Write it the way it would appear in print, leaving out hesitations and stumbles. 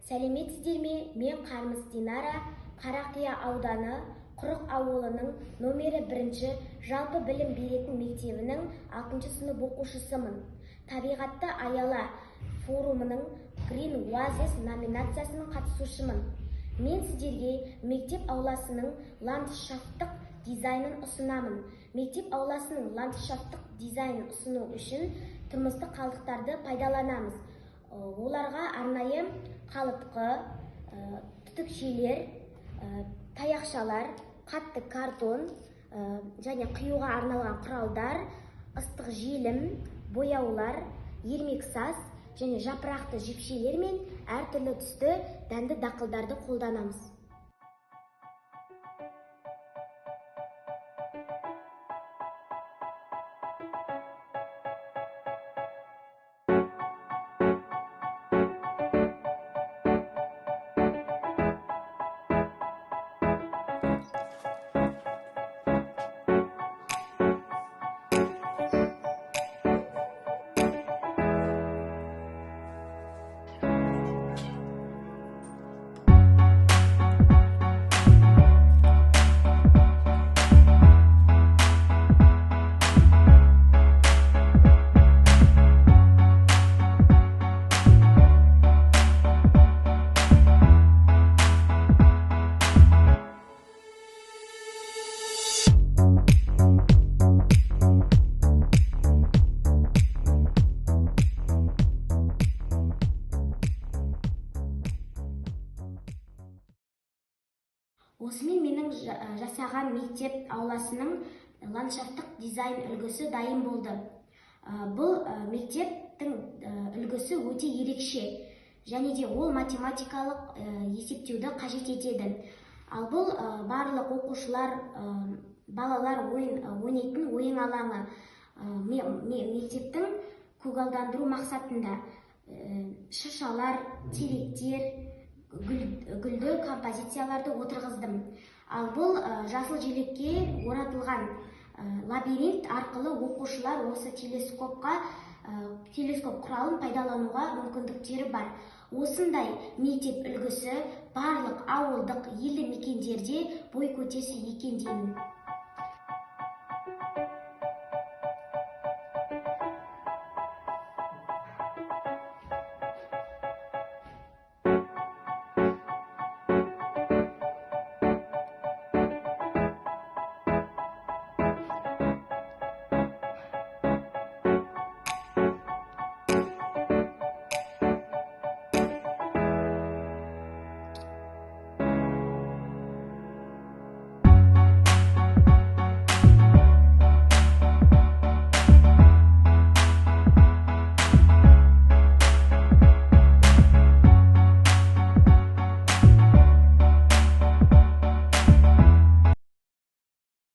Сәлеметсіздер ме? Мен Қармыс Динара, Қарақия ауданы Құрық ауылының номері 1 жалпы білім беретін мектебінің 6 сынып оқушысымын. Табиғатты аяла форумының Green Oasis номинациясының қатысушымын. Мен сіздерге мектеп ауласының ландшафттық дизайнын ұсынамын. Мектеп ауласының ландшафттық дизайнын ұсыну үшін тұрмыстық қалдықтарды пайдаланамыз. Оларға арнайы қалыпқы, түтікшелер, таяқшалар, қатты картон және қиюға арналған құралдар, ыстық желім, бояулар, ермек саз және жапырақты жіпшелер мен әртүрлі түсті дәнді дақылдарды қолданамыз. Осымен менің жасаған мектеп ауласының ландшафттық дизайн үлгісі дайын болды. Бұл мектептің үлгісі өте ерекше, және де ол математикалық есептеуді қажет етеді. Ал бұл барлық оқушылар, балалар ойнайтын ойын алаңы. Мектептің көгалдандыру мақсатында шыршалар, теректер, гүлді композицияларды отырғыздым. Ал бұл жасыл желекке оратылған лабиринт арқылы оқушылар осы телескоп құралын пайдалануға мүмкіндіктері бар. Осындай мектеп үлгісі барлық ауылдық елді мекендерде бой көтерсе екен деймін.